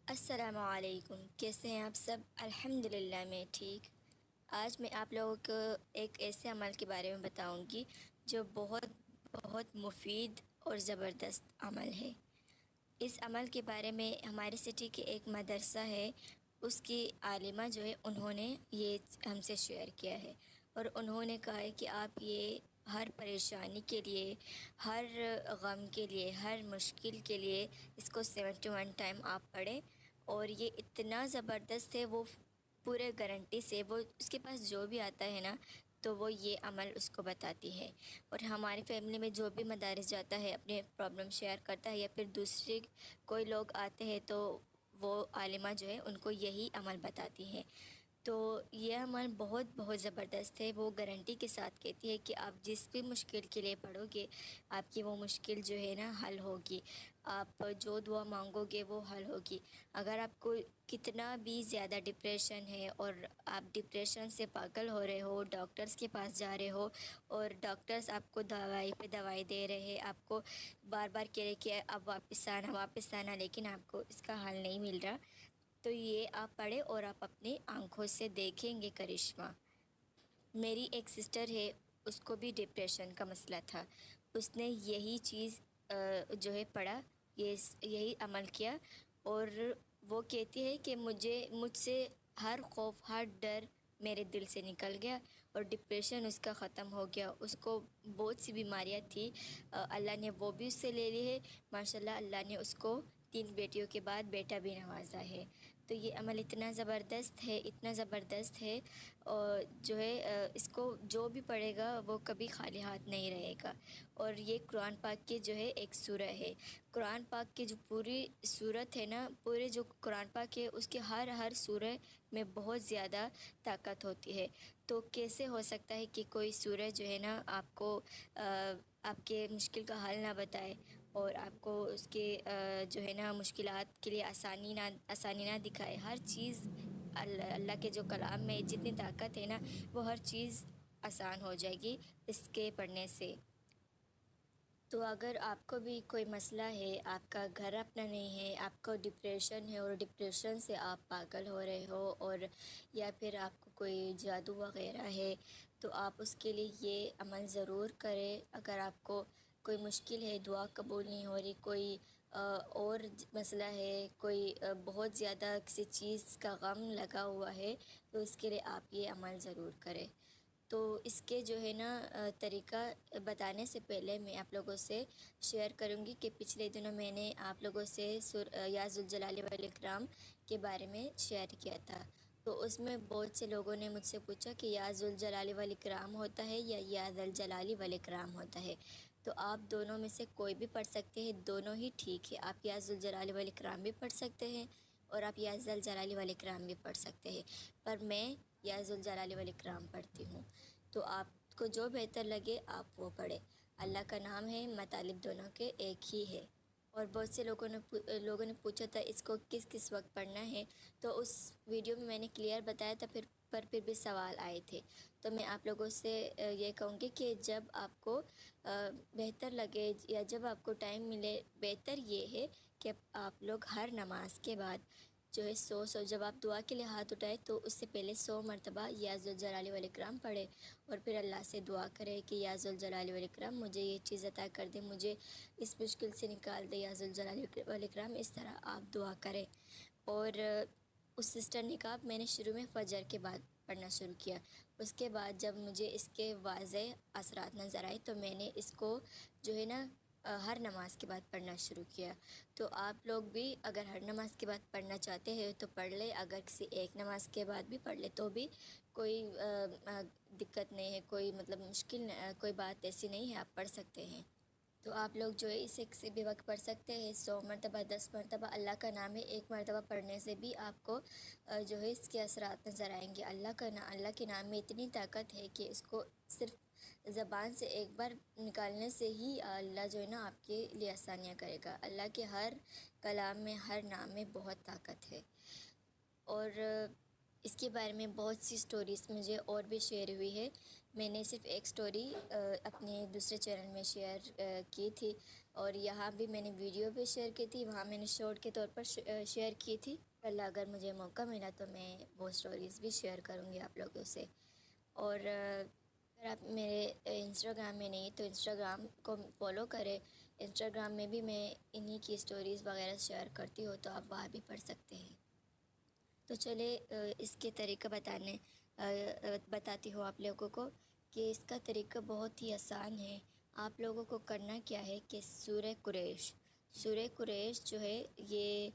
السلام علیکم، کیسے ہیں آپ سب؟ الحمدللہ میں ٹھیک۔ آج میں آپ لوگوں کو ایک ایسے عمل کے بارے میں بتاؤں گی جو بہت بہت مفید اور زبردست عمل ہے۔ اس عمل کے بارے میں ہماری سٹی کے ایک مدرسہ ہے، اس کی عالمہ جو ہے انہوں نے یہ ہم سے شیئر کیا ہے، اور انہوں نے کہا ہے کہ آپ یہ ہر پریشانی کے لیے، ہر غم کے لیے، ہر مشکل کے لیے اس کو 71 ٹائم آپ پڑھیں، اور یہ اتنا زبردست ہے، وہ پورے گارنٹی سے وہ اس کے پاس جو بھی آتا ہے نا تو وہ یہ عمل اس کو بتاتی ہے۔ اور ہماری فیملی میں جو بھی مدارس جاتا ہے اپنے پرابلم شیئر کرتا ہے، یا پھر دوسرے کوئی لوگ آتے ہیں تو وہ عالمہ جو ہے ان کو یہی عمل بتاتی ہے۔ تو یہ عمل بہت بہت زبردست ہے، وہ گارنٹی کے ساتھ کہتی ہے کہ آپ جس بھی مشکل کے لیے پڑھو گے آپ کی وہ مشکل جو ہے نا حل ہوگی، آپ جو دعا مانگو گے وہ حل ہوگی۔ اگر آپ کو کتنا بھی زیادہ ڈپریشن ہے اور آپ ڈپریشن سے پاگل ہو رہے ہو، ڈاکٹرز کے پاس جا رہے ہو اور ڈاکٹرز آپ کو دوائی پہ دوائی دے رہے ہیں، آپ کو بار بار کہہ رہے کہ اب واپس آنا، لیکن آپ کو اس کا حل نہیں مل رہا، تو یہ آپ پڑھیں اور آپ اپنی آنکھوں سے دیکھیں گے کرشمہ۔ میری ایک سسٹر ہے، اس کو بھی ڈپریشن کا مسئلہ تھا، اس نے یہی چیز جو ہے پڑھا، یہی عمل کیا، اور وہ کہتی ہے کہ مجھ سے ہر خوف، ہر ڈر میرے دل سے نکل گیا، اور ڈپریشن اس کا ختم ہو گیا۔ اس کو بہت سی بیماریاں تھی، اللہ نے وہ بھی اس سے لے لی ہے، ماشاءاللہ اللہ نے اس کو 3 بیٹیوں کے بعد بیٹا بھی نوازا ہے۔ تو یہ عمل اتنا زبردست ہے، اتنا زبردست ہے، اور جو ہے اس کو جو بھی پڑھے گا وہ کبھی خالی ہاتھ نہیں رہے گا۔ اور یہ قرآن پاک کی جو ہے ایک سورہ ہے، قرآن پاک کی جو پوری سورت ہے نا، پورے جو قرآن پاک ہے اس کے ہر سورہ میں بہت زیادہ طاقت ہوتی ہے۔ تو کیسے ہو سکتا ہے کہ کوئی سورہ جو ہے نا آپ کو آپ کے مشکل کا حل نہ بتائے، اور آپ کو اس کے جو ہے نا مشکلات کے لیے آسانی نہ دکھائے۔ ہر چیز اللہ کے جو کلام میں جتنی طاقت ہے نا، وہ ہر چیز آسان ہو جائے گی اس کے پڑھنے سے۔ تو اگر آپ کو بھی کوئی مسئلہ ہے، آپ کا گھر اپنا نہیں ہے، آپ کو ڈپریشن ہے اور ڈپریشن سے آپ پاگل ہو رہے ہو، اور یا پھر آپ کو کوئی جادو وغیرہ ہے، تو آپ اس کے لیے یہ عمل ضرور کریں۔ اگر آپ کو کوئی مشکل ہے، دعا قبول نہیں ہو رہی، کوئی اور مسئلہ ہے، کوئی بہت زیادہ کسی چیز کا غم لگا ہوا ہے، تو اس کے لیے آپ یہ عمل ضرور کریں۔ تو اس کے جو ہے نا طریقہ بتانے سے پہلے میں آپ لوگوں سے شیئر کروں گی کہ پچھلے دنوں میں نے آپ لوگوں سے یا ذوالجلال والاکرام کے بارے میں شیئر کیا تھا، تو اس میں بہت سے لوگوں نے مجھ سے پوچھا کہ یا ذوالجلال والاکرام ہوتا ہے یا ذا الجلال والاکرام ہوتا ہے۔ تو آپ دونوں میں سے کوئی بھی پڑھ سکتے ہیں، دونوں ہی ٹھیک ہے۔ آپ یا ذوالجلال والاکرام بھی پڑھ سکتے ہیں اور آپ یا ذا الجلال والاکرام بھی پڑھ سکتے ہیں، پر میں یا ذوالجلال والاکرام پڑھتی ہوں، تو آپ کو جو بہتر لگے آپ وہ پڑھیں۔ اللہ کا نام ہے، مطالب دونوں کے ایک ہی ہے۔ اور بہت سے لوگوں نے پوچھا تھا اس کو کس کس وقت پڑھنا ہے، تو اس ویڈیو میں نے کلیئر بتایا تھا، پھر بھی سوال آئے تھے، تو میں آپ لوگوں سے یہ کہوں گی کہ جب آپ کو بہتر لگے یا جب آپ کو ٹائم ملے، بہتر یہ ہے کہ آپ لوگ ہر نماز کے بعد جو ہے جب آپ دعا کے لیے ہاتھ اٹھائے تو اس سے پہلے 100 مرتبہ یا ذوالجلال والاکرام پڑھے، اور پھر اللہ سے دعا کرے کہ یا ذوالجلال والاکرام مجھے یہ چیز عطا کر دے، مجھے اس مشکل سے نکال دے یا ذوالجلال والاکرام، اس طرح آپ دعا کریں۔ اور اس سسٹر نے کہا میں نے شروع میں فجر کے بعد پڑھنا شروع کیا، اس کے بعد جب مجھے اس کے واضح اثرات نظر آئے تو میں نے اس کو جو ہے نا ہر نماز کے بعد پڑھنا شروع کیا۔ تو آپ لوگ بھی اگر ہر نماز کے بعد پڑھنا چاہتے ہیں تو پڑھ لیں، اگر کسی ایک نماز کے بعد بھی پڑھ لیں تو بھی کوئی دقت نہیں ہے، کوئی مطلب مشکل کوئی بات ایسی نہیں ہے، آپ پڑھ سکتے ہیں۔ تو آپ لوگ جو ہے اسے کسی بھی وقت پڑھ سکتے ہیں، 100 مرتبہ، 10 مرتبہ، اللہ کا نام ہے، ایک مرتبہ پڑھنے سے بھی آپ کو جو ہے اس کے اثرات نظر آئیں گے۔ اللہ کے نام میں اتنی طاقت ہے کہ اس کو صرف زبان سے ایک بار نکالنے سے ہی اللہ جو ہے نا آپ کے لیے آسانیاں کرے گا۔ اللہ کے ہر کلام میں، ہر نام میں بہت طاقت ہے۔ اور اس کے بارے میں بہت سی سٹوریز مجھے اور بھی شیئر ہوئی ہے، میں نے صرف ایک سٹوری اپنے دوسرے چینل میں شیئر کی تھی، اور یہاں بھی میں نے ویڈیو بھی شیئر کی تھی، وہاں میں نے شارٹ کے طور پر شیئر کی تھی۔ اللہ اگر مجھے موقع ملا تو میں وہ سٹوریز بھی شیئر کروں گی آپ لوگوں سے۔ اور اگر آپ میرے انسٹاگرام میں نہیں تو انسٹاگرام کو فالو کریں، انسٹاگرام میں بھی میں انہی کی سٹوریز وغیرہ شیئر کرتی ہوں، تو آپ وہاں بھی پڑھ سکتے ہیں۔ تو چلے اس کے طریقہ بتاتی ہوں آپ لوگوں کو کہ اس کا طریقہ بہت ہی آسان ہے۔ آپ لوگوں کو کرنا کیا ہے کہ سورہ قریش جو ہے یہ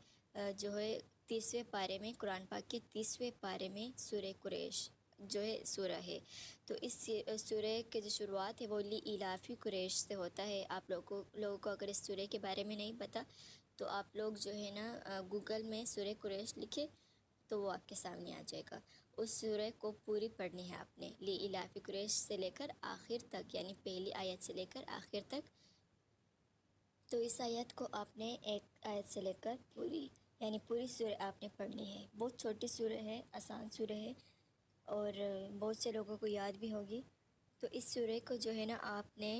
جو ہے 30ویں پارے میں، قرآن پاک کے 30ویں پارے میں سورہ قریش جو ہے سورہ ہے۔ تو اس سورہ کے جو شروعات ہے وہ لإلاف قریش سے ہوتا ہے۔ آپ لوگوں کو اگر اس سورہ کے بارے میں نہیں پتہ تو آپ لوگ جو ہے نا گوگل میں سورہ قریش لکھے تو وہ آپ کے سامنے آ جائے گا۔ اس سورہ کو پوری پڑھنی ہے آپ نے، لإلاف قریش سے لے کر آخر تک، یعنی پہلی آیت سے لے کر آخر تک۔ تو اس آیت کو آپ نے ایک آیت سے لے کر پوری سورہ آپ نے پڑھنی ہے۔ بہت چھوٹی سورہ ہے، آسان سورہ ہے، اور بہت سے لوگوں کو یاد بھی ہوگی۔ تو اس سورہ کو جو ہے نا آپ نے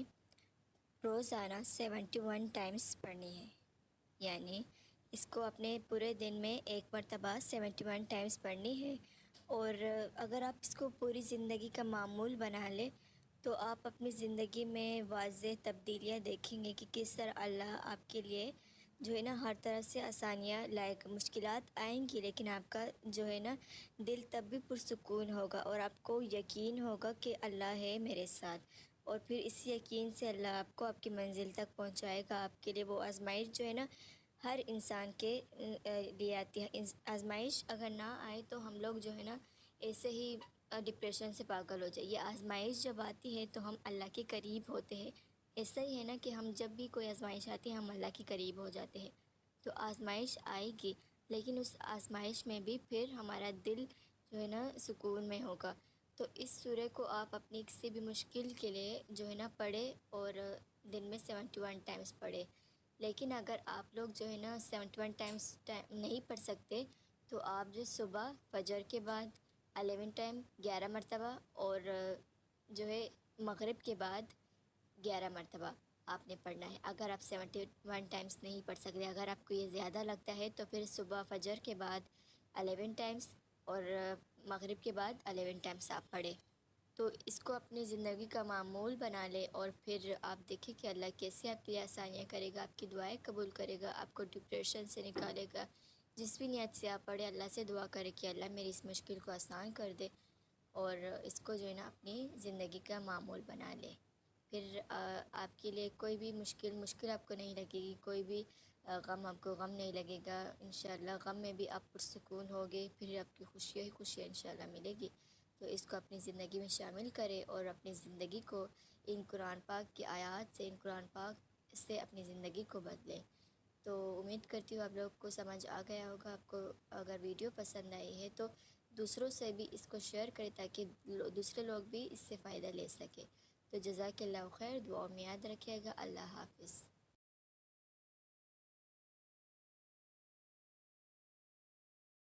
روزانہ 71 ٹائمز پڑھنی ہے، یعنی اس کو اپنے پورے دن میں ایک مرتبہ 71 ٹائمز پڑھنی ہے۔ اور اگر آپ اس کو پوری زندگی کا معمول بنا لیں تو آپ اپنی زندگی میں واضح تبدیلیاں دیکھیں گے کہ کس طرح اللہ آپ کے لیے جو ہے نا ہر طرح سے آسانیاں لائے گا۔ مشکلات آئیں گی لیکن آپ کا جو ہے نا دل تب بھی پرسکون ہوگا، اور آپ کو یقین ہوگا کہ اللہ ہے میرے ساتھ، اور پھر اس یقین سے اللہ آپ کو آپ کی منزل تک پہنچائے گا۔ آپ کے لیے وہ آزمائش جو ہے نا ہر انسان کے لیے آتی ہے۔ آزمائش اگر نہ آئے تو ہم لوگ جو ہے نا ایسے ہی ڈپریشن سے پاگل ہو جائے۔ یہ آزمائش جب آتی ہے تو ہم اللہ کے قریب ہوتے ہیں۔ ایسا ہی ہے نا کہ ہم جب بھی کوئی آزمائش آتی ہے ہم اللہ کے قریب ہو جاتے ہیں۔ تو آزمائش آئے گی لیکن اس آزمائش میں بھی پھر ہمارا دل جو ہے نا سکون میں ہوگا۔ تو اس سورہ کو آپ اپنی کسی بھی مشکل کے لیے جو ہے نا پڑھے، اور دن میں 71 ٹائمز پڑھے۔ لیکن اگر آپ لوگ جو ہے نا 71 ٹائمز نہیں پڑھ سکتے تو آپ جو صبح فجر کے بعد 11 ٹائم 11 مرتبہ، اور جو ہے مغرب کے بعد 11 مرتبہ آپ نے پڑھنا ہے۔ اگر آپ 71 ٹائمز نہیں پڑھ سکتے، اگر آپ کو یہ زیادہ لگتا ہے تو پھر صبح فجر کے بعد 11 ٹائمز اور مغرب کے بعد 11 ٹائمز آپ پڑھیں۔ تو اس کو اپنی زندگی کا معمول بنا لے، اور پھر آپ دیکھیں کہ اللہ کیسے آپ کے لیے آسانیاں کرے گا، آپ کی دعائیں قبول کرے گا، آپ کو ڈپریشن سے نکالے گا۔ جس بھی نیت سے آپ پڑھے اللہ سے دعا کرے کہ اللہ میری اس مشکل کو آسان کر دے، اور اس کو جو ہے نا اپنی زندگی کا معمول بنا لے۔ پھر آپ کے لیے کوئی بھی مشکل آپ کو نہیں لگے گی، کوئی بھی غم آپ کو غم نہیں لگے گا۔ انشاءاللہ غم میں بھی آپ پرسکون ہوگے، پھر آپ کی خوشیاں ہی خوشیاں انشاءاللہ ملے گی۔ تو اس کو اپنی زندگی میں شامل کرے، اور اپنی زندگی کو ان قرآن پاک کی آیات سے، ان قرآن پاک سے اپنی زندگی کو بدلے۔ تو امید کرتی ہوں آپ لوگ کو سمجھ آ گیا ہوگا۔ آپ کو اگر ویڈیو پسند آئی ہے تو دوسروں سے بھی اس کو شیئر کریں تاکہ دوسرے لوگ بھی اس سے فائدہ لے سکیں۔ تو جزاک اللہ خیر، دعاؤں میں یاد رکھیے گا۔ اللہ حافظ۔